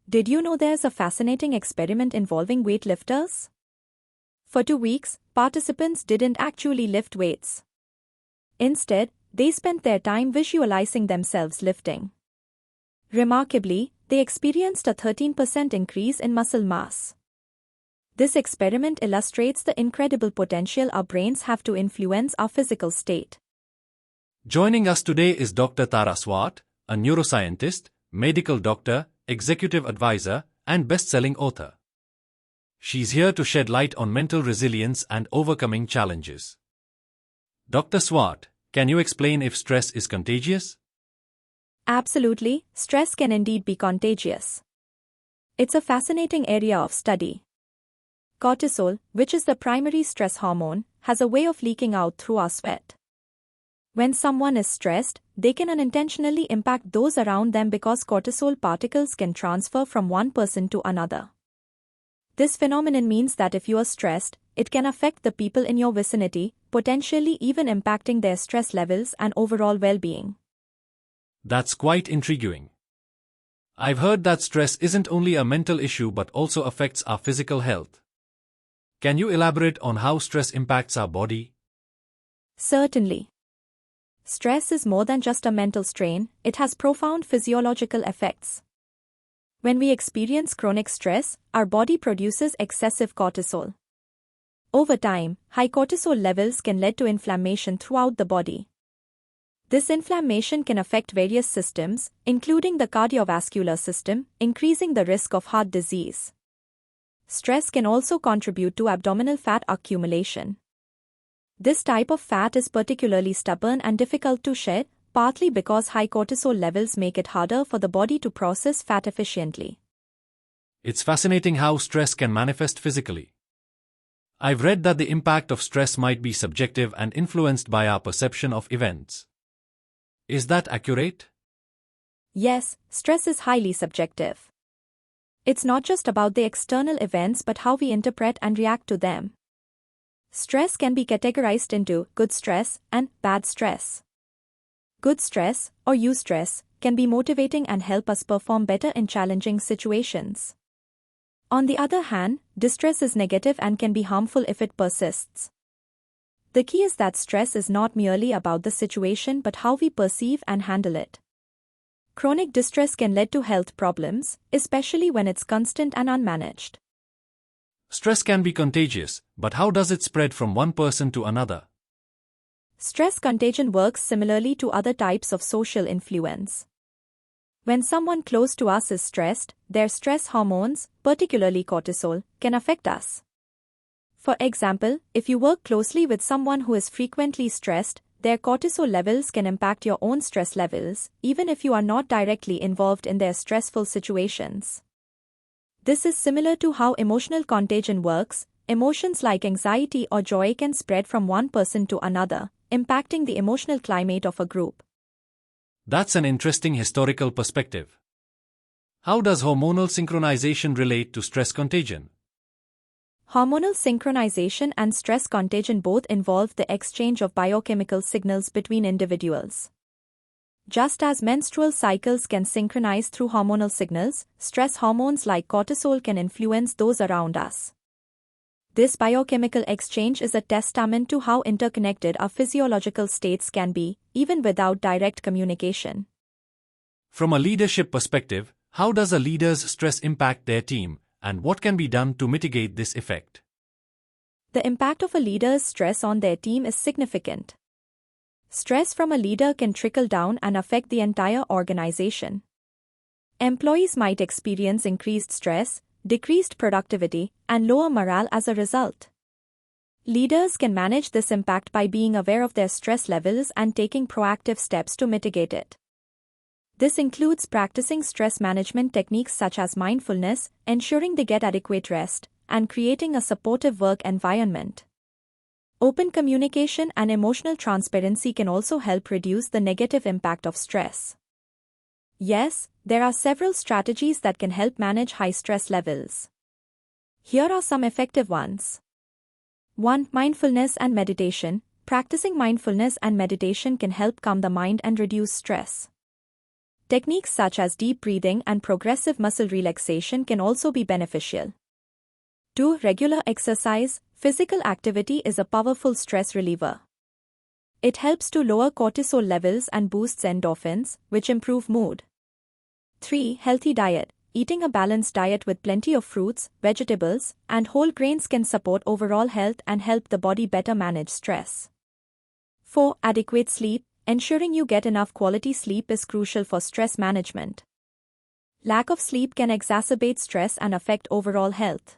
Did you know there's a fascinating experiment involving weightlifters? For 2 weeks, participants didn't actually lift weights. Instead, they spent their time visualizing themselves lifting. Remarkably, they experienced a 13% increase in muscle mass. This experiment illustrates the incredible potential our brains have to influence our physical state. Joining us today is Dr. Tara Swart, a neuroscientist, medical doctor, executive advisor, and best-selling author. She's here to shed light on mental resilience and overcoming challenges. Dr. Swart, can you explain if stress is contagious? Absolutely, stress can indeed be contagious. It's a fascinating area of study. Cortisol, which is the primary stress hormone, has a way of leaking out through our sweat. When someone is stressed, they can unintentionally impact those around them because cortisol particles can transfer from one person to another. This phenomenon means that if you are stressed, it can affect the people in your vicinity, potentially even impacting their stress levels and overall well-being. That's quite intriguing. I've heard that stress isn't only a mental issue but also affects our physical health. Can you elaborate on how stress impacts our body? Certainly. Stress is more than just a mental strain, it has profound physiological effects. When we experience chronic stress, our body produces excessive cortisol. Over time, high cortisol levels can lead to inflammation throughout the body. This inflammation can affect various systems, including the cardiovascular system, increasing the risk of heart disease. Stress can also contribute to abdominal fat accumulation. This type of fat is particularly stubborn and difficult to shed, partly because high cortisol levels make it harder for the body to process fat efficiently. It's fascinating how stress can manifest physically. I've read that the impact of stress might be subjective and influenced by our perception of events. Is that accurate? Yes, stress is highly subjective. It's not just about the external events but how we interpret and react to them. Stress can be categorized into good stress and bad stress. Good stress, or eustress, can be motivating and help us perform better in challenging situations. On the other hand, distress is negative and can be harmful if it persists. The key is that stress is not merely about the situation but how we perceive and handle it. Chronic distress can lead to health problems, especially when it's constant and unmanaged. Stress can be contagious, but how does it spread from one person to another? Stress contagion works similarly to other types of social influence. When someone close to us is stressed, their stress hormones, particularly cortisol, can affect us. For example, if you work closely with someone who is frequently stressed, their cortisol levels can impact your own stress levels, even if you are not directly involved in their stressful situations. This is similar to how emotional contagion works. Emotions like anxiety or joy can spread from one person to another, impacting the emotional climate of a group. That's an interesting historical perspective. How does hormonal synchronization relate to stress contagion? Hormonal synchronization and stress contagion both involve the exchange of biochemical signals between individuals. Just as menstrual cycles can synchronize through hormonal signals, stress hormones like cortisol can influence those around us. This biochemical exchange is a testament to how interconnected our physiological states can be, even without direct communication. From a leadership perspective, how does a leader's stress impact their team, and what can be done to mitigate this effect? The impact of a leader's stress on their team is significant. Stress from a leader can trickle down and affect the entire organization. Employees might experience increased stress, decreased productivity, and lower morale as a result. Leaders can manage this impact by being aware of their stress levels and taking proactive steps to mitigate it. This includes practicing stress management techniques such as mindfulness, ensuring they get adequate rest, and creating a supportive work environment. Open communication and emotional transparency can also help reduce the negative impact of stress. Yes, there are several strategies that can help manage high stress levels. Here are some effective ones. 1. Mindfulness and meditation. Practicing mindfulness and meditation can help calm the mind and reduce stress. Techniques such as deep breathing and progressive muscle relaxation can also be beneficial. 2. Regular exercise. Physical activity is a powerful stress reliever. It helps to lower cortisol levels and boosts endorphins, which improve mood. 3. Healthy diet. Eating a balanced diet with plenty of fruits, vegetables, and whole grains can support overall health and help the body better manage stress. 4. Adequate sleep. Ensuring you get enough quality sleep is crucial for stress management. Lack of sleep can exacerbate stress and affect overall health.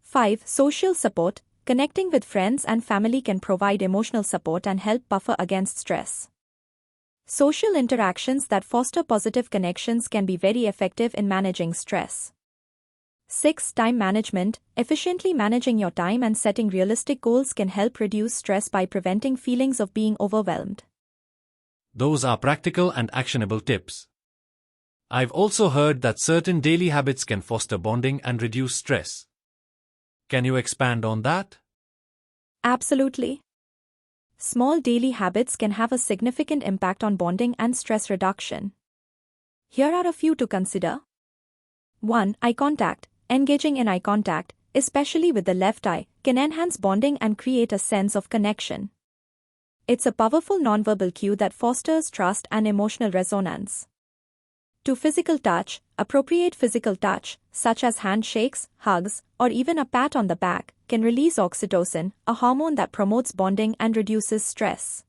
5. Social support. Connecting with friends and family can provide emotional support and help buffer against stress. Social interactions that foster positive connections can be very effective in managing stress. 6. Time management. Efficiently managing your time and setting realistic goals can help reduce stress by preventing feelings of being overwhelmed. Those are practical and actionable tips. I've also heard that certain daily habits can foster bonding and reduce stress. Can you expand on that? Absolutely. Small daily habits can have a significant impact on bonding and stress reduction. Here are a few to consider. 1. Eye contact. Engaging in eye contact, especially with the left eye, can enhance bonding and create a sense of connection. It's a powerful nonverbal cue that fosters trust and emotional resonance. 2. Physical touch. Appropriate physical touch, such as handshakes, hugs, or even a pat on the back, can release oxytocin, a hormone that promotes bonding and reduces stress.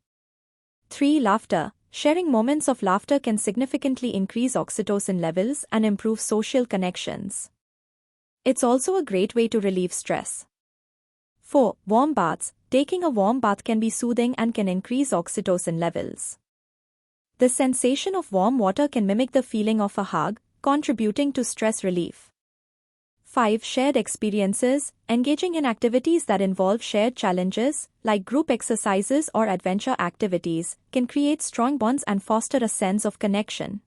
3. Laughter. Sharing moments of laughter can significantly increase oxytocin levels and improve social connections. It's also a great way to relieve stress. 4. Warm baths. Taking a warm bath can be soothing and can increase oxytocin levels. The sensation of warm water can mimic the feeling of a hug, contributing to stress relief. 5. Shared experiences. Engaging in activities that involve shared challenges, like group exercises or adventure activities, can create strong bonds and foster a sense of connection.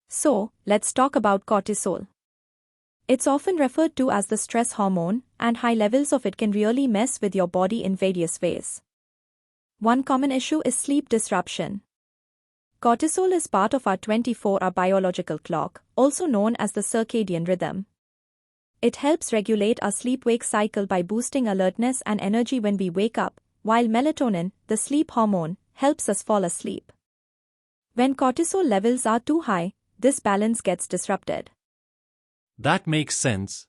So, let's talk about cortisol. It's often referred to as the stress hormone, and high levels of it can really mess with your body in various ways. One common issue is sleep disruption. Cortisol is part of our 24-hour biological clock, also known as the circadian rhythm. It helps regulate our sleep-wake cycle by boosting alertness and energy when we wake up, while melatonin, the sleep hormone, helps us fall asleep. When cortisol levels are too high, this balance gets disrupted. That makes sense.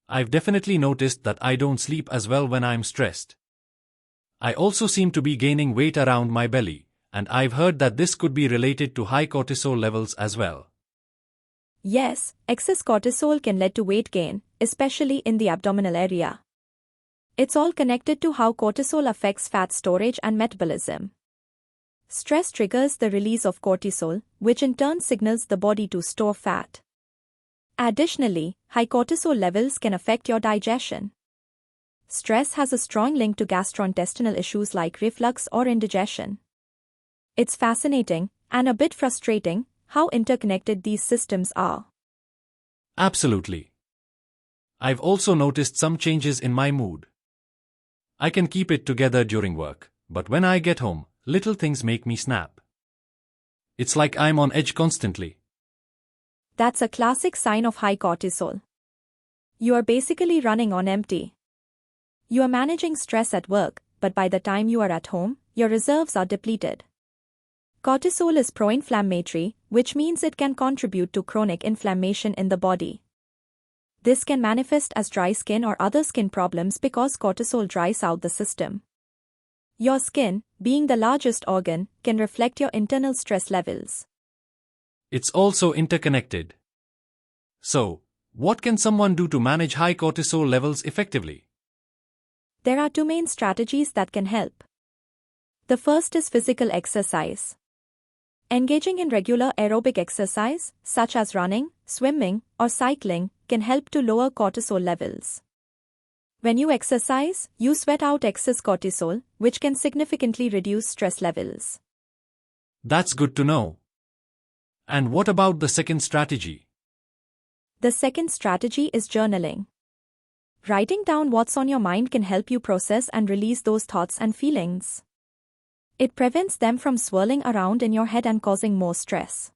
I've definitely noticed that I don't sleep as well when I'm stressed. I also seem to be gaining weight around my belly, and I've heard that this could be related to high cortisol levels as well. Yes, excess cortisol can lead to weight gain, especially in the abdominal area. It's all connected to how cortisol affects fat storage and metabolism. Stress triggers the release of cortisol, which in turn signals the body to store fat. Additionally, high cortisol levels can affect your digestion. Stress has a strong link to gastrointestinal issues like reflux or indigestion. It's fascinating, and a bit frustrating, how interconnected these systems are. Absolutely. I've also noticed some changes in my mood. I can keep it together during work, but when I get home, little things make me snap. It's like I'm on edge constantly. That's a classic sign of high cortisol. You are basically running on empty. You are managing stress at work, but by the time you are at home, your reserves are depleted. Cortisol is pro-inflammatory, which means it can contribute to chronic inflammation in the body. This can manifest as dry skin or other skin problems because cortisol dries out the system. Your skin, being the largest organ, can reflect your internal stress levels. It's also interconnected. So, what can someone do to manage high cortisol levels effectively? There are two main strategies that can help. The first is physical exercise. Engaging in regular aerobic exercise, such as running, swimming, or cycling, can help to lower cortisol levels. When you exercise, you sweat out excess cortisol, which can significantly reduce stress levels. That's good to know. And what about the second strategy? The second strategy is journaling. Writing down what's on your mind can help you process and release those thoughts and feelings. It prevents them from swirling around in your head and causing more stress.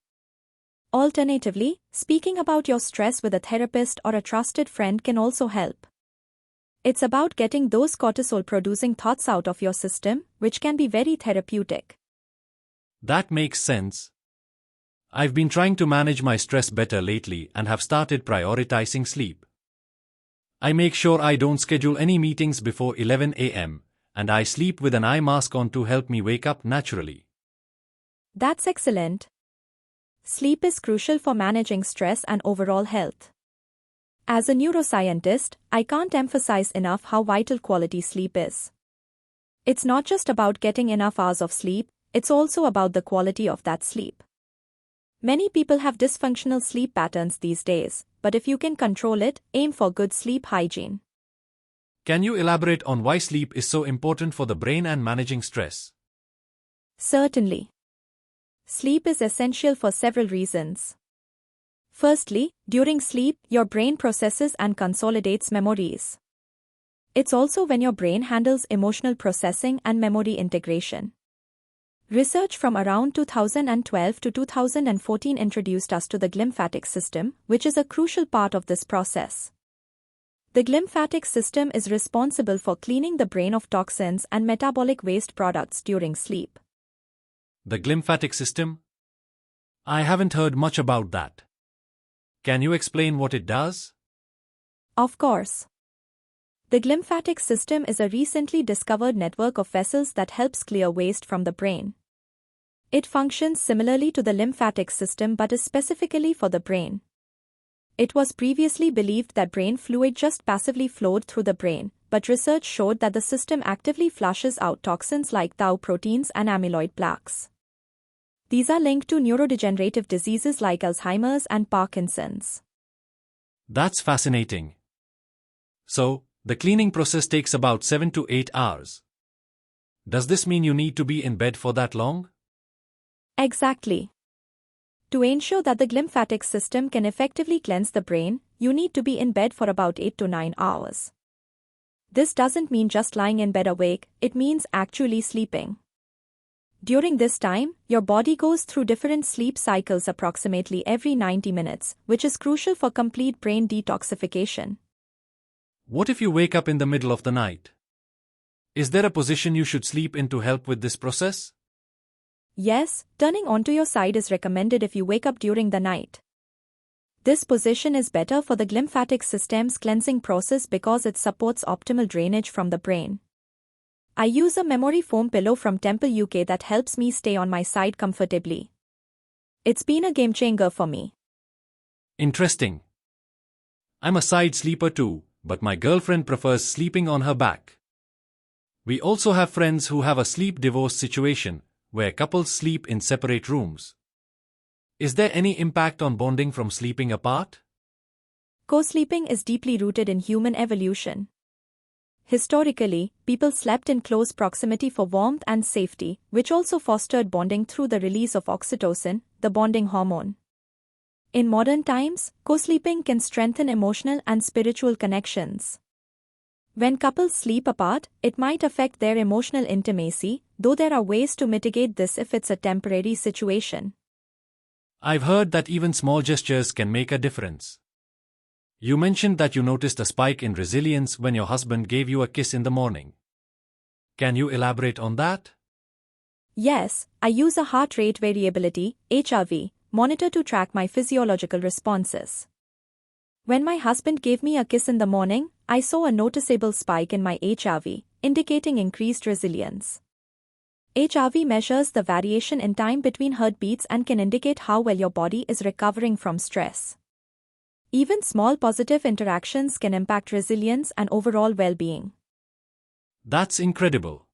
Alternatively, speaking about your stress with a therapist or a trusted friend can also help. It's about getting those cortisol-producing thoughts out of your system, which can be very therapeutic. That makes sense. I've been trying to manage my stress better lately and have started prioritizing sleep. I make sure I don't schedule any meetings before 11 a.m., and I sleep with an eye mask on to help me wake up naturally. That's excellent. Sleep is crucial for managing stress and overall health. As a neuroscientist, I can't emphasize enough how vital quality sleep is. It's not just about getting enough hours of sleep, it's also about the quality of that sleep. Many people have dysfunctional sleep patterns these days, but if you can control it, aim for good sleep hygiene. Can you elaborate on why sleep is so important for the brain and managing stress? Certainly. Sleep is essential for several reasons. Firstly, during sleep, your brain processes and consolidates memories. It's also when your brain handles emotional processing and memory integration. Research from around 2012 to 2014 introduced us to the glymphatic system, which is a crucial part of this process. The glymphatic system is responsible for cleaning the brain of toxins and metabolic waste products during sleep. The glymphatic system? I haven't heard much about that. Can you explain what it does? Of course. The glymphatic system is a recently discovered network of vessels that helps clear waste from the brain. It functions similarly to the lymphatic system but is specifically for the brain. It was previously believed that brain fluid just passively flowed through the brain, but research showed that the system actively flushes out toxins like tau proteins and amyloid plaques. These are linked to neurodegenerative diseases like Alzheimer's and Parkinson's. That's fascinating. So, the cleaning process takes about 7 to 8 hours. Does this mean you need to be in bed for that long? Exactly. To ensure that the glymphatic system can effectively cleanse the brain, you need to be in bed for about 8 to 9 hours. This doesn't mean just lying in bed awake, it means actually sleeping. During this time, your body goes through different sleep cycles approximately every 90 minutes, which is crucial for complete brain detoxification. What if you wake up in the middle of the night? Is there a position you should sleep in to help with this process? Yes, turning onto your side is recommended if you wake up during the night. This position is better for the glymphatic system's cleansing process because it supports optimal drainage from the brain. I use a memory foam pillow from Temple UK that helps me stay on my side comfortably. It's been a game changer for me. Interesting. I'm a side sleeper too, but my girlfriend prefers sleeping on her back. We also have friends who have a sleep divorce situation, where couples sleep in separate rooms. Is there any impact on bonding from sleeping apart? Co-sleeping is deeply rooted in human evolution. Historically, people slept in close proximity for warmth and safety, which also fostered bonding through the release of oxytocin, the bonding hormone. In modern times, co-sleeping can strengthen emotional and spiritual connections. When couples sleep apart, it might affect their emotional intimacy, though there are ways to mitigate this if it's a temporary situation. I've heard that even small gestures can make a difference. You mentioned that you noticed a spike in resilience when your husband gave you a kiss in the morning. Can you elaborate on that? Yes, I use a heart rate variability (HRV) monitor to track my physiological responses. When my husband gave me a kiss in the morning, I saw a noticeable spike in my HRV, indicating increased resilience. HRV measures the variation in time between heartbeats and can indicate how well your body is recovering from stress. Even small positive interactions can impact resilience and overall well-being. That's incredible.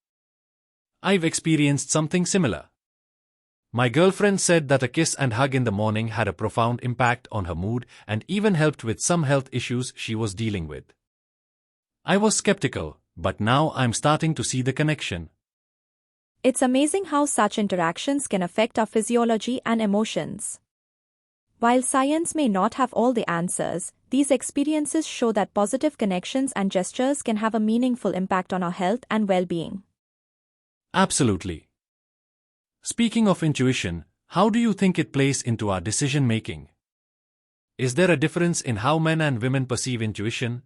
I've experienced something similar. My girlfriend said that a kiss and hug in the morning had a profound impact on her mood and even helped with some health issues she was dealing with. I was skeptical, but now I'm starting to see the connection. It's amazing how such interactions can affect our physiology and emotions. While science may not have all the answers, these experiences show that positive connections and gestures can have a meaningful impact on our health and well-being. Absolutely. Speaking of intuition, how do you think it plays into our decision-making? Is there a difference in how men and women perceive intuition?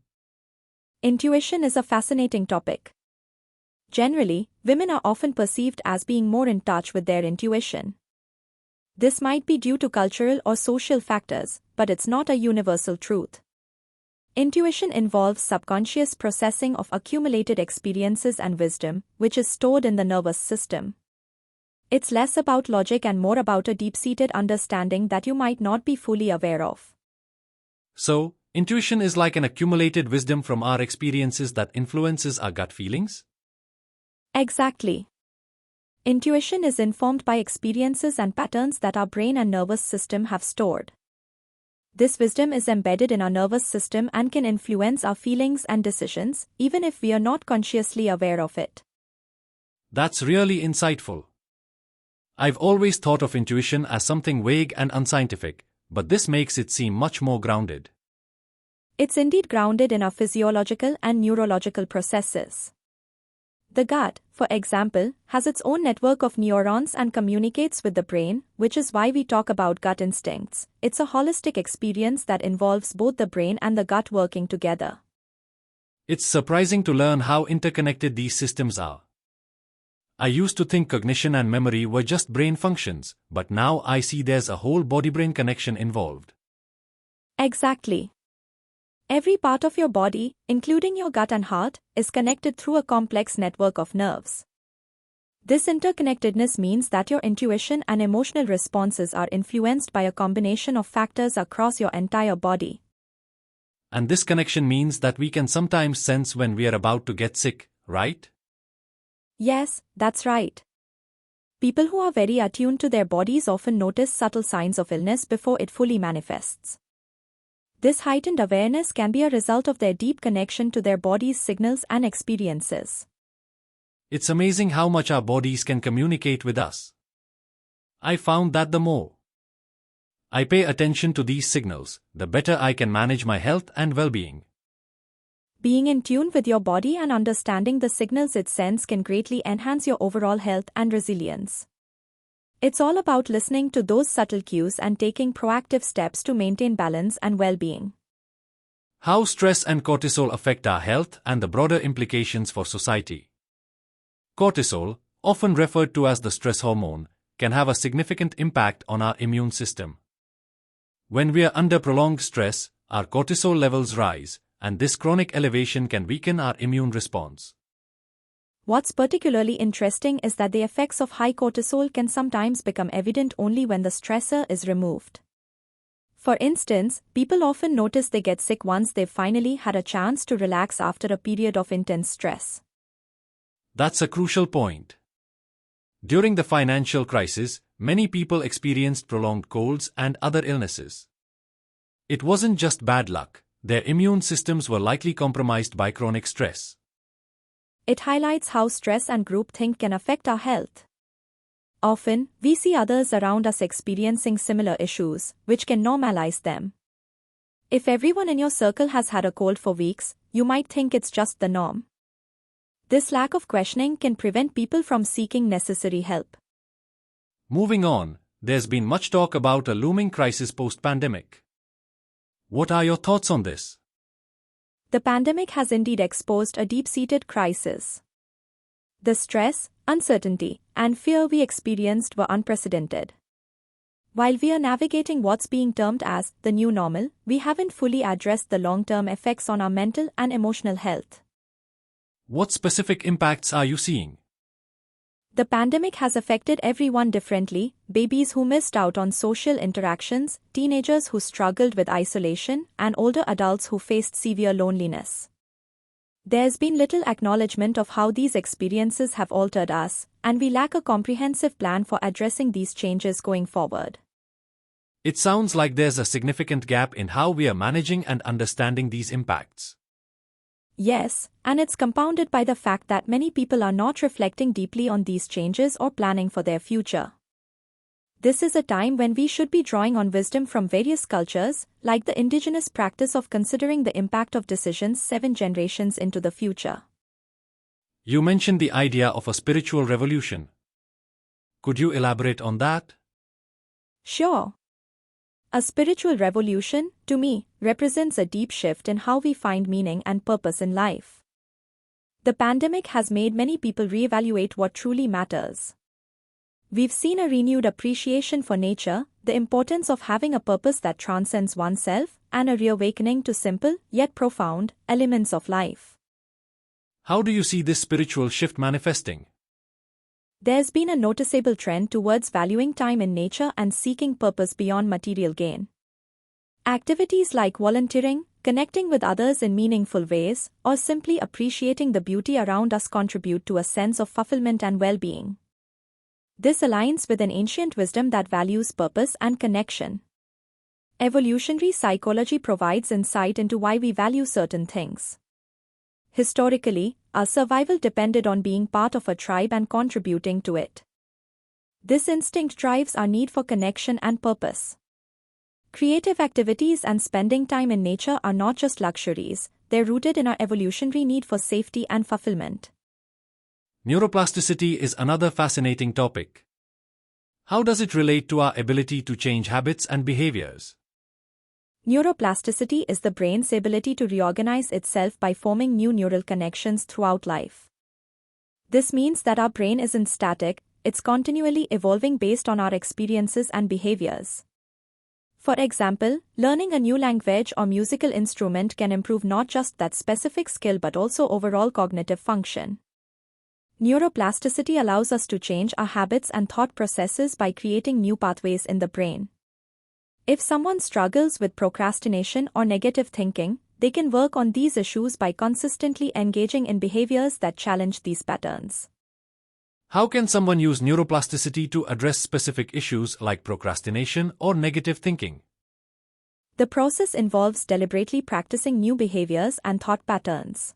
Intuition is a fascinating topic. Generally, women are often perceived as being more in touch with their intuition. This might be due to cultural or social factors, but it's not a universal truth. Intuition involves subconscious processing of accumulated experiences and wisdom, which is stored in the nervous system. It's less about logic and more about a deep-seated understanding that you might not be fully aware of. So, intuition is like an accumulated wisdom from our experiences that influences our gut feelings? Exactly. Intuition is informed by experiences and patterns that our brain and nervous system have stored. This wisdom is embedded in our nervous system and can influence our feelings and decisions, even if we are not consciously aware of it. That's really insightful. I've always thought of intuition as something vague and unscientific, but this makes it seem much more grounded. It's indeed grounded in our physiological and neurological processes. The gut, for example, has its own network of neurons and communicates with the brain, which is why we talk about gut instincts. It's a holistic experience that involves both the brain and the gut working together. It's surprising to learn how interconnected these systems are. I used to think cognition and memory were just brain functions, but now I see there's a whole body-brain connection involved. Exactly. Every part of your body, including your gut and heart, is connected through a complex network of nerves. This interconnectedness means that your intuition and emotional responses are influenced by a combination of factors across your entire body. And this connection means that we can sometimes sense when we are about to get sick, right? Yes, that's right. People who are very attuned to their bodies often notice subtle signs of illness before it fully manifests. This heightened awareness can be a result of their deep connection to their body's signals and experiences. It's amazing how much our bodies can communicate with us. I found that the more I pay attention to these signals, the better I can manage my health and well-being. Being in tune with your body and understanding the signals it sends can greatly enhance your overall health and resilience. It's all about listening to those subtle cues and taking proactive steps to maintain balance and well-being. How stress and cortisol affect our health and the broader implications for society. Cortisol, often referred to as the stress hormone, can have a significant impact on our immune system. When we are under prolonged stress, our cortisol levels rise, and this chronic elevation can weaken our immune response. What's particularly interesting is that the effects of high cortisol can sometimes become evident only when the stressor is removed. For instance, people often notice they get sick once they've finally had a chance to relax after a period of intense stress. That's a crucial point. During the financial crisis, many people experienced prolonged colds and other illnesses. It wasn't just bad luck, their immune systems were likely compromised by chronic stress. It highlights how stress and groupthink can affect our health. Often, we see others around us experiencing similar issues, which can normalize them. If everyone in your circle has had a cold for weeks, you might think it's just the norm. This lack of questioning can prevent people from seeking necessary help. Moving on, there's been much talk about a looming crisis post-pandemic. What are your thoughts on this? The pandemic has indeed exposed a deep-seated crisis. The stress, uncertainty, and fear we experienced were unprecedented. While we are navigating what's being termed as the new normal, we haven't fully addressed the long-term effects on our mental and emotional health. What specific impacts are you seeing? The pandemic has affected everyone differently: babies who missed out on social interactions, teenagers who struggled with isolation, and older adults who faced severe loneliness. There's been little acknowledgement of how these experiences have altered us, and we lack a comprehensive plan for addressing these changes going forward. It sounds like there's a significant gap in how we are managing and understanding these impacts. Yes, and it's compounded by the fact that many people are not reflecting deeply on these changes or planning for their future. This is a time when we should be drawing on wisdom from various cultures, like the indigenous practice of considering the impact of decisions 7 generations into the future. You mentioned the idea of a spiritual revolution. Could you elaborate on that? Sure. A spiritual revolution, to me, represents a deep shift in how we find meaning and purpose in life. The pandemic has made many people reevaluate what truly matters. We've seen a renewed appreciation for nature, the importance of having a purpose that transcends oneself, and a reawakening to simple, yet profound, elements of life. How do you see this spiritual shift manifesting? There's been a noticeable trend towards valuing time in nature and seeking purpose beyond material gain. Activities like volunteering, connecting with others in meaningful ways, or simply appreciating the beauty around us contribute to a sense of fulfillment and well-being. This aligns with an ancient wisdom that values purpose and connection. Evolutionary psychology provides insight into why we value certain things. Historically, our survival depended on being part of a tribe and contributing to it. This instinct drives our need for connection and purpose. Creative activities and spending time in nature are not just luxuries, they're rooted in our evolutionary need for safety and fulfillment. Neuroplasticity is another fascinating topic. How does it relate to our ability to change habits and behaviors? Neuroplasticity is the brain's ability to reorganize itself by forming new neural connections throughout life. This means that our brain isn't static, it's continually evolving based on our experiences and behaviors. For example, learning a new language or musical instrument can improve not just that specific skill but also overall cognitive function. Neuroplasticity allows us to change our habits and thought processes by creating new pathways in the brain. If someone struggles with procrastination or negative thinking, they can work on these issues by consistently engaging in behaviors that challenge these patterns. How can someone use neuroplasticity to address specific issues like procrastination or negative thinking? The process involves deliberately practicing new behaviors and thought patterns.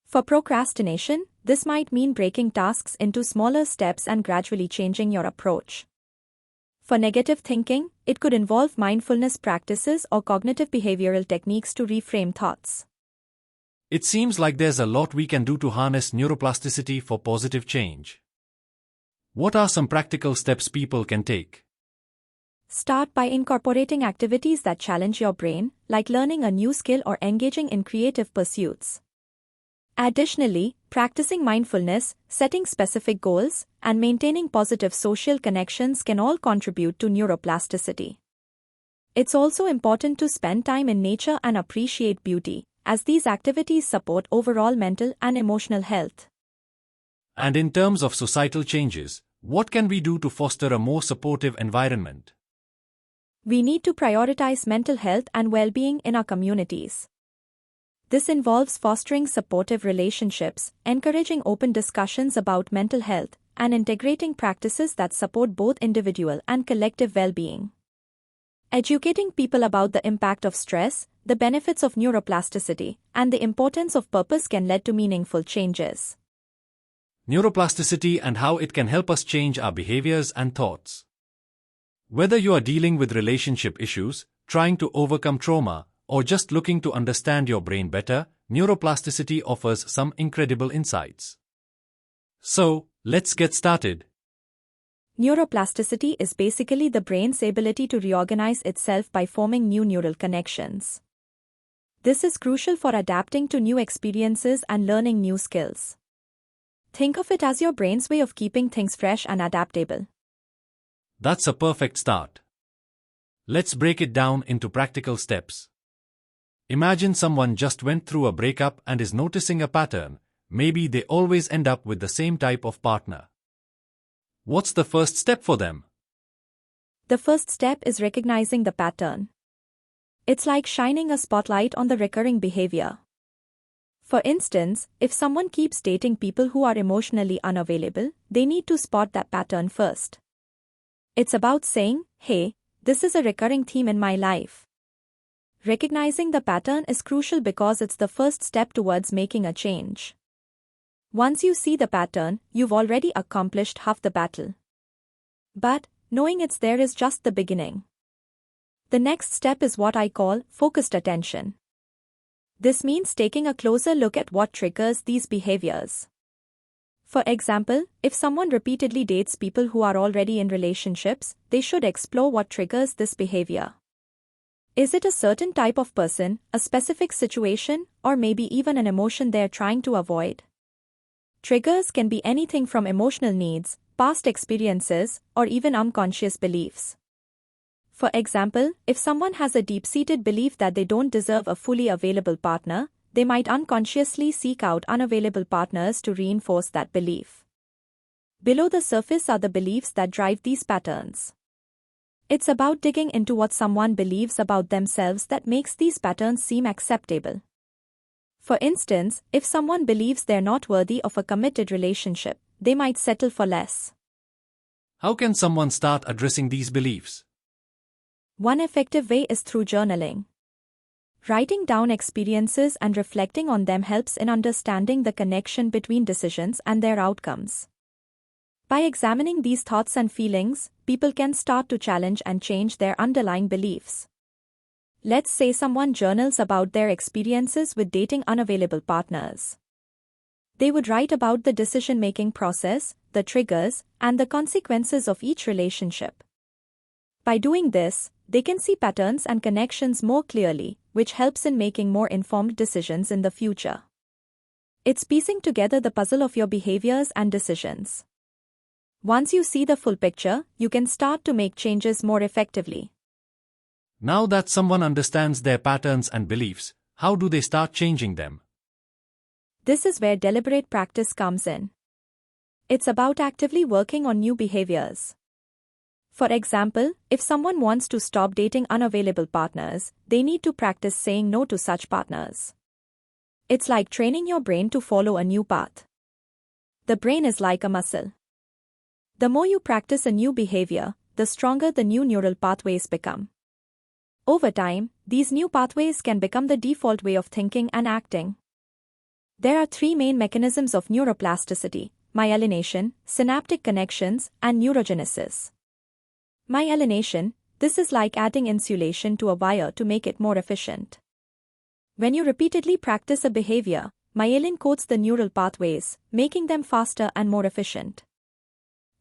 For procrastination, this might mean breaking tasks into smaller steps and gradually changing your approach. For negative thinking, it could involve mindfulness practices or cognitive behavioral techniques to reframe thoughts. It seems like there's a lot we can do to harness neuroplasticity for positive change. What are some practical steps people can take? Start by incorporating activities that challenge your brain, like learning a new skill or engaging in creative pursuits. Additionally, practicing mindfulness, setting specific goals, and maintaining positive social connections can all contribute to neuroplasticity. It's also important to spend time in nature and appreciate beauty, as these activities support overall mental and emotional health. And in terms of societal changes, what can we do to foster a more supportive environment? We need to prioritize mental health and well-being in our communities. This involves fostering supportive relationships, encouraging open discussions about mental health, and integrating practices that support both individual and collective well-being. Educating people about the impact of stress, the benefits of neuroplasticity, and the importance of purpose can lead to meaningful changes. Neuroplasticity and how it can help us change our behaviors and thoughts. Whether you are dealing with relationship issues, trying to overcome trauma, or just looking to understand your brain better, neuroplasticity offers some incredible insights. So, let's get started. Neuroplasticity is basically the brain's ability to reorganize itself by forming new neural connections. This is crucial for adapting to new experiences and learning new skills. Think of it as your brain's way of keeping things fresh and adaptable. That's a perfect start. Let's break it down into practical steps. Imagine someone just went through a breakup and is noticing a pattern. Maybe they always end up with the same type of partner. What's the first step for them? The first step is recognizing the pattern. It's like shining a spotlight on the recurring behavior. For instance, if someone keeps dating people who are emotionally unavailable, they need to spot that pattern first. It's about saying, "Hey, this is a recurring theme in my life." Recognizing the pattern is crucial because it's the first step towards making a change. Once you see the pattern, you've already accomplished half the battle. But, knowing it's there is just the beginning. The next step is what I call focused attention. This means taking a closer look at what triggers these behaviors. For example, if someone repeatedly dates people who are already in relationships, they should explore what triggers this behavior. Is it a certain type of person, a specific situation, or maybe even an emotion they're trying to avoid? Triggers can be anything from emotional needs, past experiences, or even unconscious beliefs. For example, if someone has a deep-seated belief that they don't deserve a fully available partner, they might unconsciously seek out unavailable partners to reinforce that belief. Below the surface are the beliefs that drive these patterns. It's about digging into what someone believes about themselves that makes these patterns seem acceptable. For instance, if someone believes they're not worthy of a committed relationship, they might settle for less. How can someone start addressing these beliefs? One effective way is through journaling. Writing down experiences and reflecting on them helps in understanding the connection between decisions and their outcomes. By examining these thoughts and feelings, people can start to challenge and change their underlying beliefs. Let's say someone journals about their experiences with dating unavailable partners. They would write about the decision-making process, the triggers, and the consequences of each relationship. By doing this, they can see patterns and connections more clearly, which helps in making more informed decisions in the future. It's piecing together the puzzle of your behaviors and decisions. Once you see the full picture, you can start to make changes more effectively. Now that someone understands their patterns and beliefs, how do they start changing them? This is where deliberate practice comes in. It's about actively working on new behaviors. For example, if someone wants to stop dating unavailable partners, they need to practice saying no to such partners. It's like training your brain to follow a new path. The brain is like a muscle. The more you practice a new behavior, the stronger the new neural pathways become. Over time, these new pathways can become the default way of thinking and acting. There are three main mechanisms of neuroplasticity: myelination, synaptic connections, and neurogenesis. Myelination: this is like adding insulation to a wire to make it more efficient. When you repeatedly practice a behavior, myelin coats the neural pathways, making them faster and more efficient.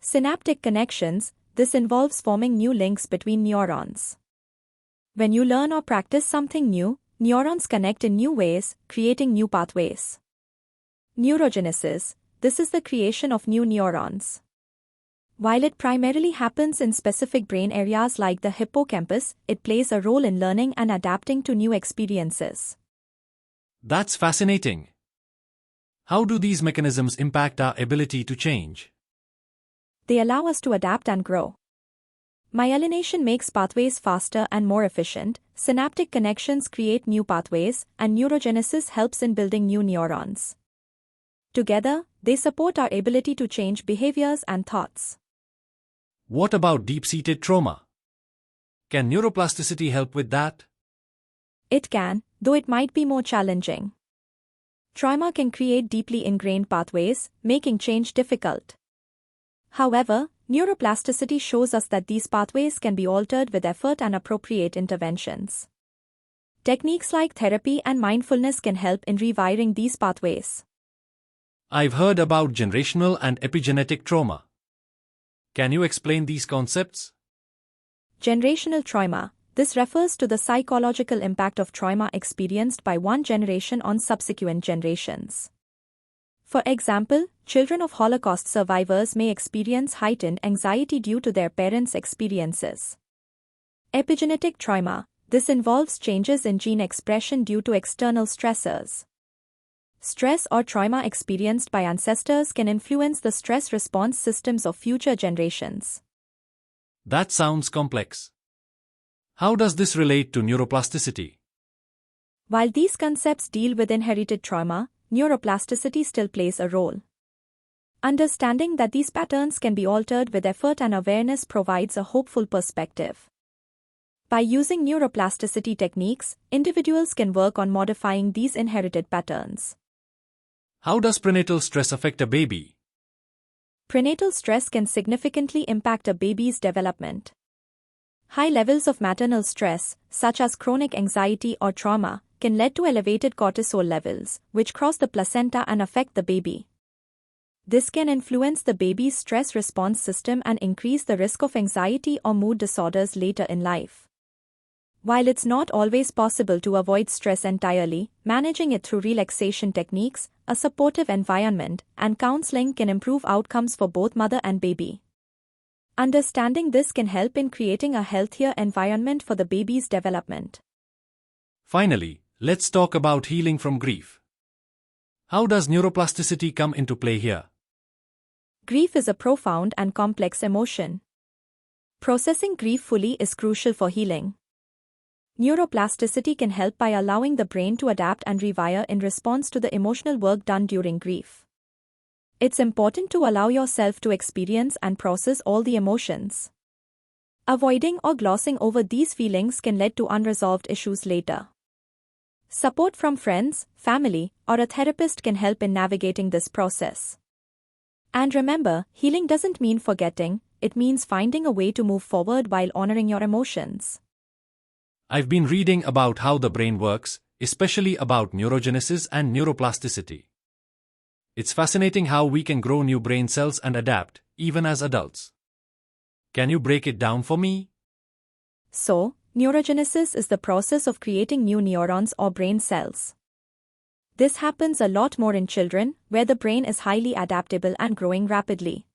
Synaptic connections: this involves forming new links between neurons. When you learn or practice something new, neurons connect in new ways, creating new pathways. Neurogenesis: this is the creation of new neurons. While it primarily happens in specific brain areas like the hippocampus, it plays a role in learning and adapting to new experiences. That's fascinating. How do these mechanisms impact our ability to change? They allow us to adapt and grow. Myelination makes pathways faster and more efficient, synaptic connections create new pathways, and neurogenesis helps in building new neurons. Together, they support our ability to change behaviors and thoughts. What about deep-seated trauma? Can neuroplasticity help with that? It can, though it might be more challenging. Trauma can create deeply ingrained pathways, making change difficult. However, neuroplasticity shows us that these pathways can be altered with effort and appropriate interventions. Techniques like therapy and mindfulness can help in rewiring these pathways. I've heard about generational and epigenetic trauma. Can you explain these concepts? Generational trauma: this refers to the psychological impact of trauma experienced by one generation on subsequent generations. For example, children of Holocaust survivors may experience heightened anxiety due to their parents' experiences. Epigenetic trauma: this involves changes in gene expression due to external stressors. Stress or trauma experienced by ancestors can influence the stress response systems of future generations. That sounds complex. How does this relate to neuroplasticity? While these concepts deal with inherited trauma, neuroplasticity still plays a role. Understanding that these patterns can be altered with effort and awareness provides a hopeful perspective. By using neuroplasticity techniques, individuals can work on modifying these inherited patterns. How does prenatal stress affect a baby? Prenatal stress can significantly impact a baby's development. High levels of maternal stress, such as chronic anxiety or trauma, can lead to elevated cortisol levels, which cross the placenta and affect the baby. This can influence the baby's stress response system and increase the risk of anxiety or mood disorders later in life. While it's not always possible to avoid stress entirely, managing it through relaxation techniques, a supportive environment, and counseling can improve outcomes for both mother and baby. Understanding this can help in creating a healthier environment for the baby's development. Finally, let's talk about healing from grief. How does neuroplasticity come into play here? Grief is a profound and complex emotion. Processing grief fully is crucial for healing. Neuroplasticity can help by allowing the brain to adapt and rewire in response to the emotional work done during grief. It's important to allow yourself to experience and process all the emotions. Avoiding or glossing over these feelings can lead to unresolved issues later. Support from friends, family, or a therapist can help in navigating this process. And remember, healing doesn't mean forgetting, it means finding a way to move forward while honoring your emotions. I've been reading about how the brain works, especially about neurogenesis and neuroplasticity. It's fascinating how we can grow new brain cells and adapt, even as adults. Can you break it down for me? So, neurogenesis is the process of creating new neurons or brain cells. This happens a lot more in children, where the brain is highly adaptable and growing rapidly.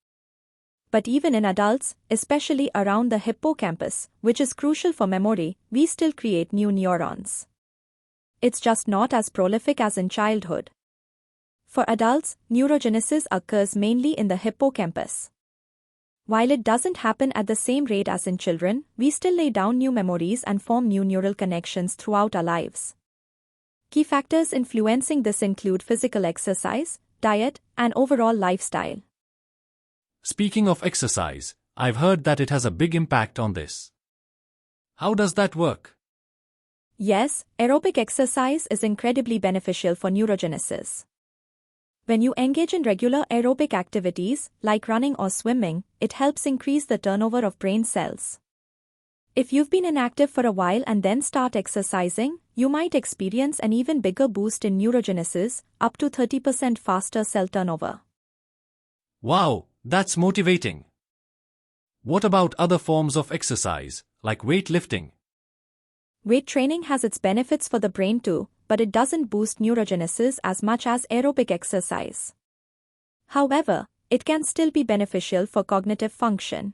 But even in adults, especially around the hippocampus, which is crucial for memory, we still create new neurons. It's just not as prolific as in childhood. For adults, neurogenesis occurs mainly in the hippocampus. While it doesn't happen at the same rate as in children, we still lay down new memories and form new neural connections throughout our lives. Key factors influencing this include physical exercise, diet, and overall lifestyle. Speaking of exercise, I've heard that it has a big impact on this. How does that work? Yes, aerobic exercise is incredibly beneficial for neurogenesis. When you engage in regular aerobic activities, like running or swimming, it helps increase the turnover of brain cells. If you've been inactive for a while and then start exercising, you might experience an even bigger boost in neurogenesis, up to 30% faster cell turnover. Wow, that's motivating. What about other forms of exercise, like weightlifting? Weight training has its benefits for the brain too, but it doesn't boost neurogenesis as much as aerobic exercise. However, it can still be beneficial for cognitive function.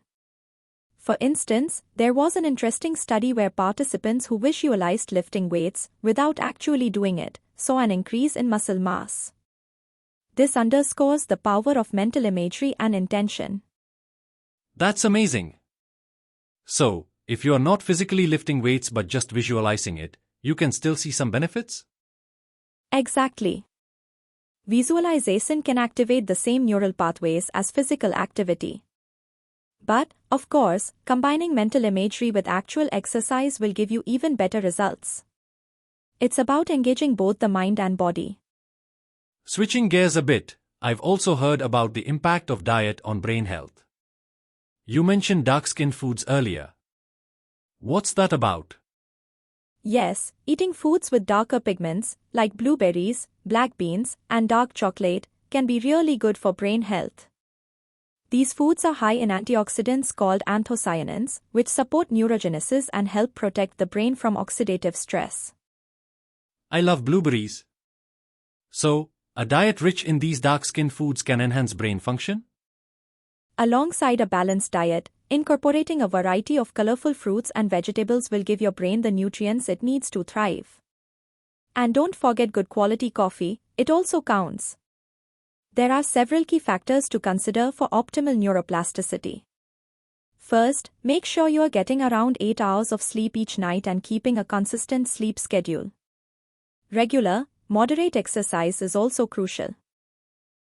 For instance, there was an interesting study where participants who visualized lifting weights without actually doing it saw an increase in muscle mass. This underscores the power of mental imagery and intention. That's amazing. So, if you're not physically lifting weights but just visualizing it, you can still see some benefits? Exactly. Visualization can activate the same neural pathways as physical activity. But, of course, combining mental imagery with actual exercise will give you even better results. It's about engaging both the mind and body. Switching gears a bit, I've also heard about the impact of diet on brain health. You mentioned dark-skinned foods earlier. What's that about? Yes, eating foods with darker pigments, like blueberries, black beans, and dark chocolate, can be really good for brain health. These foods are high in antioxidants called anthocyanins, which support neurogenesis and help protect the brain from oxidative stress. I love blueberries. So, a diet rich in these dark-skinned foods can enhance brain function? Alongside a balanced diet, incorporating a variety of colorful fruits and vegetables will give your brain the nutrients it needs to thrive. And don't forget good quality coffee, it also counts. There are several key factors to consider for optimal neuroplasticity. First, make sure you are getting around 8 hours of sleep each night and keeping a consistent sleep schedule. Regular, moderate exercise is also crucial.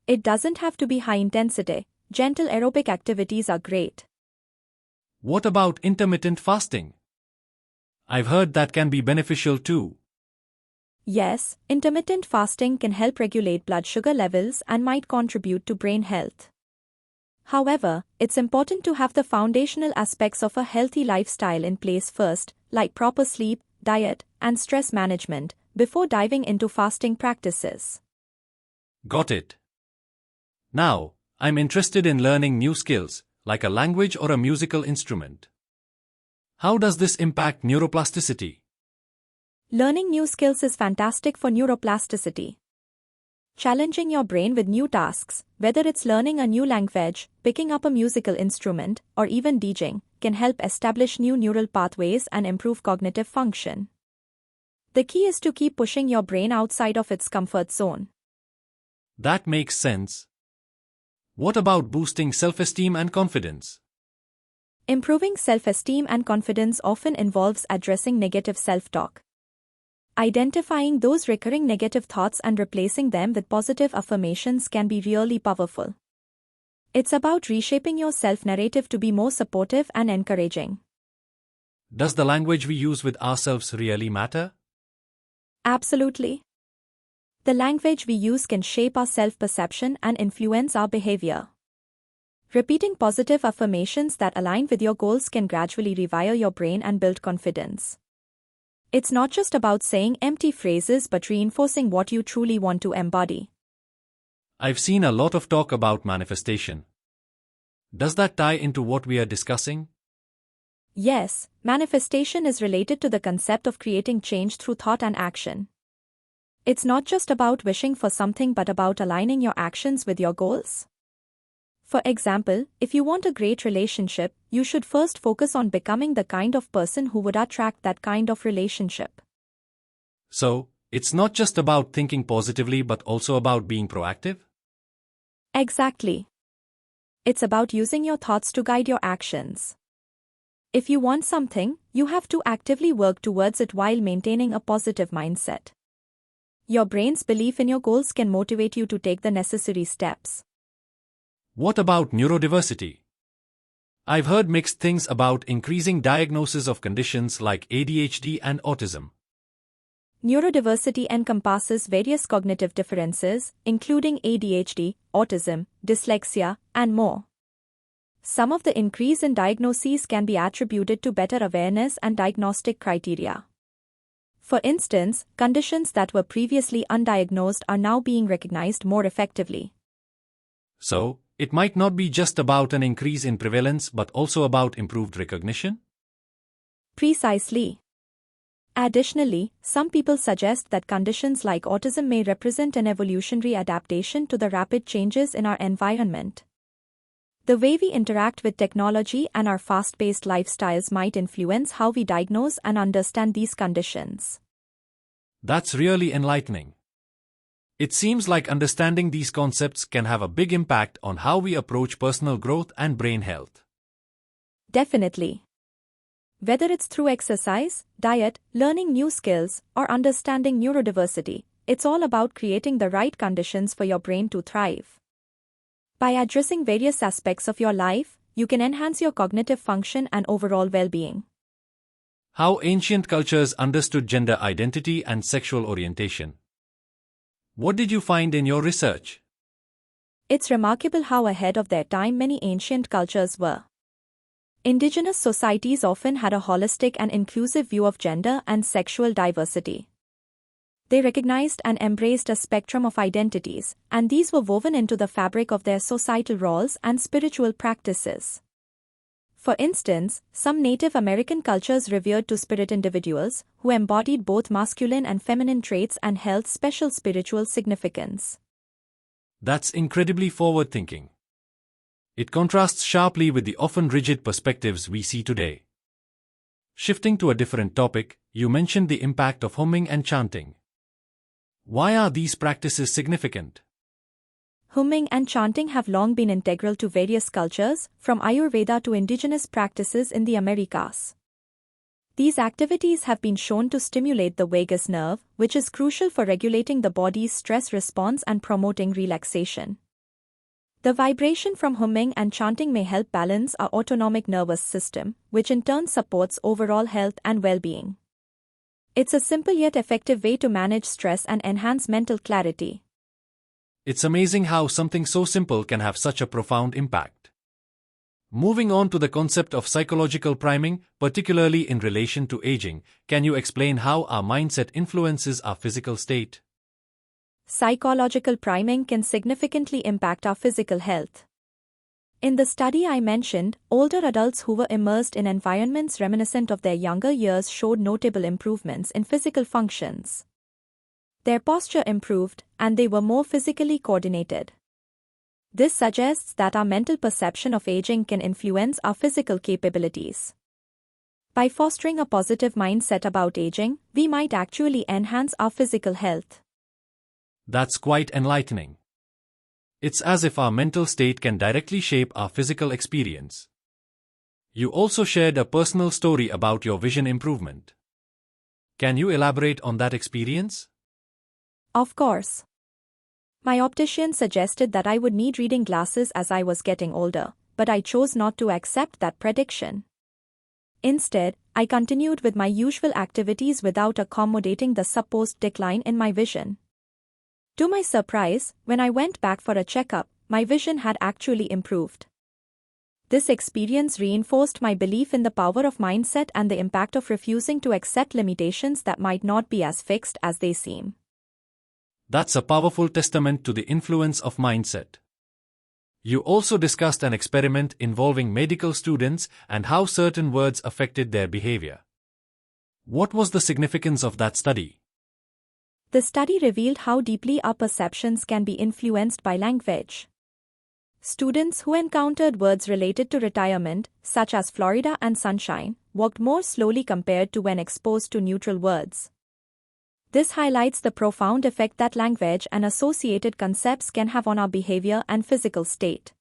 It doesn't have to be high intensity, gentle aerobic activities are great. What about intermittent fasting? I've heard that can be beneficial too. Yes, intermittent fasting can help regulate blood sugar levels and might contribute to brain health. However, it's important to have the foundational aspects of a healthy lifestyle in place first, like proper sleep, diet, and stress management, before diving into fasting practices. Got it. Now, I'm interested in learning new skills, like a language or a musical instrument. How does this impact neuroplasticity? Learning new skills is fantastic for neuroplasticity. Challenging your brain with new tasks, whether it's learning a new language, picking up a musical instrument, or even DJing, can help establish new neural pathways and improve cognitive function. The key is to keep pushing your brain outside of its comfort zone. That makes sense. What about boosting self-esteem and confidence? Improving self-esteem and confidence often involves addressing negative self-talk. Identifying those recurring negative thoughts and replacing them with positive affirmations can be really powerful. It's about reshaping your self-narrative to be more supportive and encouraging. Does the language we use with ourselves really matter? Absolutely. The language we use can shape our self-perception and influence our behavior. Repeating positive affirmations that align with your goals can gradually rewire your brain and build confidence. It's not just about saying empty phrases but reinforcing what you truly want to embody. I've seen a lot of talk about manifestation. Does that tie into what we are discussing? Yes, manifestation is related to the concept of creating change through thought and action. It's not just about wishing for something but about aligning your actions with your goals. For example, if you want a great relationship, you should first focus on becoming the kind of person who would attract that kind of relationship. So, it's not just about thinking positively but also about being proactive? Exactly. It's about using your thoughts to guide your actions. If you want something, you have to actively work towards it while maintaining a positive mindset. Your brain's belief in your goals can motivate you to take the necessary steps. What about neurodiversity? I've heard mixed things about increasing diagnosis of conditions like ADHD and autism. Neurodiversity encompasses various cognitive differences, including ADHD, autism, dyslexia, and more. Some of the increase in diagnoses can be attributed to better awareness and diagnostic criteria. For instance, conditions that were previously undiagnosed are now being recognized more effectively. So, it might not be just about an increase in prevalence but also about improved recognition? Precisely. Additionally, some people suggest that conditions like autism may represent an evolutionary adaptation to the rapid changes in our environment. The way we interact with technology and our fast-paced lifestyles might influence how we diagnose and understand these conditions. That's really enlightening. It seems like understanding these concepts can have a big impact on how we approach personal growth and brain health. Definitely. Whether it's through exercise, diet, learning new skills, or understanding neurodiversity, it's all about creating the right conditions for your brain to thrive. By addressing various aspects of your life, you can enhance your cognitive function and overall well-being. How ancient cultures understood gender identity and sexual orientation. What did you find in your research? It's remarkable how ahead of their time many ancient cultures were. Indigenous societies often had a holistic and inclusive view of gender and sexual diversity. They recognized and embraced a spectrum of identities, and these were woven into the fabric of their societal roles and spiritual practices. For instance, some Native American cultures revered two-spirit individuals, who embodied both masculine and feminine traits and held special spiritual significance. That's incredibly forward-thinking. It contrasts sharply with the often rigid perspectives we see today. Shifting to a different topic, you mentioned the impact of humming and chanting. Why are these practices significant? Humming and chanting have long been integral to various cultures, from Ayurveda to indigenous practices in the Americas. These activities have been shown to stimulate the vagus nerve, which is crucial for regulating the body's stress response and promoting relaxation. The vibration from humming and chanting may help balance our autonomic nervous system, which in turn supports overall health and well-being. It's a simple yet effective way to manage stress and enhance mental clarity. It's amazing how something so simple can have such a profound impact. Moving on to the concept of psychological priming, particularly in relation to aging, can you explain how our mindset influences our physical state? Psychological priming can significantly impact our physical health. In the study I mentioned, older adults who were immersed in environments reminiscent of their younger years showed notable improvements in physical functions. Their posture improved, and they were more physically coordinated. This suggests that our mental perception of aging can influence our physical capabilities. By fostering a positive mindset about aging, we might actually enhance our physical health. That's quite enlightening. It's as if our mental state can directly shape our physical experience. You also shared a personal story about your vision improvement. Can you elaborate on that experience? Of course. My optician suggested that I would need reading glasses as I was getting older, but I chose not to accept that prediction. Instead, I continued with my usual activities without accommodating the supposed decline in my vision. To my surprise, when I went back for a checkup, my vision had actually improved. This experience reinforced my belief in the power of mindset and the impact of refusing to accept limitations that might not be as fixed as they seem. That's a powerful testament to the influence of mindset. You also discussed an experiment involving medical students and how certain words affected their behavior. What was the significance of that study? The study revealed how deeply our perceptions can be influenced by language. Students who encountered words related to retirement, such as Florida and sunshine, walked more slowly compared to when exposed to neutral words. This highlights the profound effect that language and associated concepts can have on our behavior and physical state.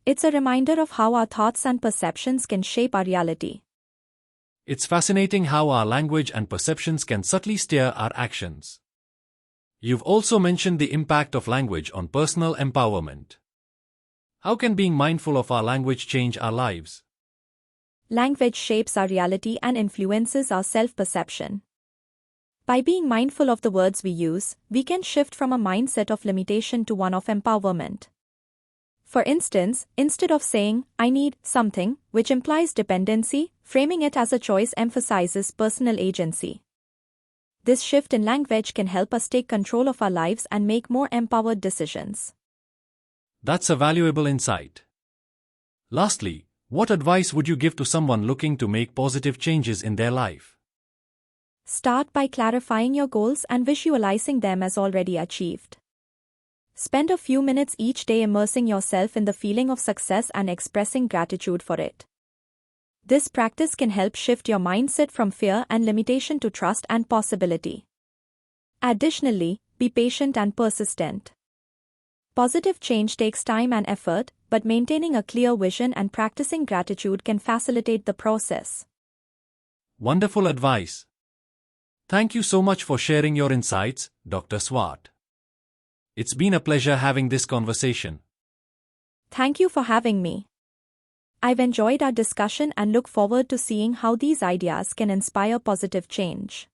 It's a reminder of how our thoughts and perceptions can shape our reality. It's fascinating how our language and perceptions can subtly steer our actions. You've also mentioned the impact of language on personal empowerment. How can being mindful of our language change our lives? Language shapes our reality and influences our self-perception. By being mindful of the words we use, we can shift from a mindset of limitation to one of empowerment. For instance, instead of saying, "I need something," which implies dependency, framing it as a choice emphasizes personal agency. This shift in language can help us take control of our lives and make more empowered decisions. That's a valuable insight. Lastly, what advice would you give to someone looking to make positive changes in their life? Start by clarifying your goals and visualizing them as already achieved. Spend a few minutes each day immersing yourself in the feeling of success and expressing gratitude for it. This practice can help shift your mindset from fear and limitation to trust and possibility. Additionally, be patient and persistent. Positive change takes time and effort, but maintaining a clear vision and practicing gratitude can facilitate the process. Wonderful advice. Thank you so much for sharing your insights, Dr. Swart. It's been a pleasure having this conversation. Thank you for having me. I've enjoyed our discussion and look forward to seeing how these ideas can inspire positive change.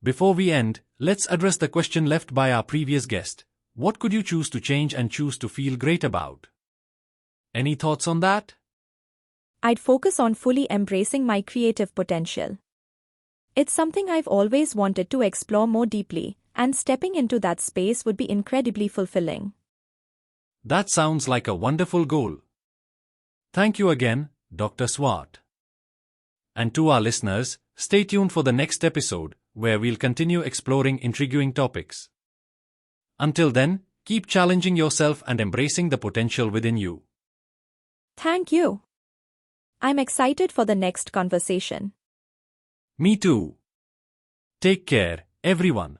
Before we end, let's address the question left by our previous guest. What could you choose to change and choose to feel great about? Any thoughts on that? I'd focus on fully embracing my creative potential. It's something I've always wanted to explore more deeply, and stepping into that space would be incredibly fulfilling. That sounds like a wonderful goal. Thank you again, Dr. Swart. And to our listeners, stay tuned for the next episode, where we'll continue exploring intriguing topics. Until then, keep challenging yourself and embracing the potential within you. Thank you. I'm excited for the next conversation. Me too. Take care, everyone.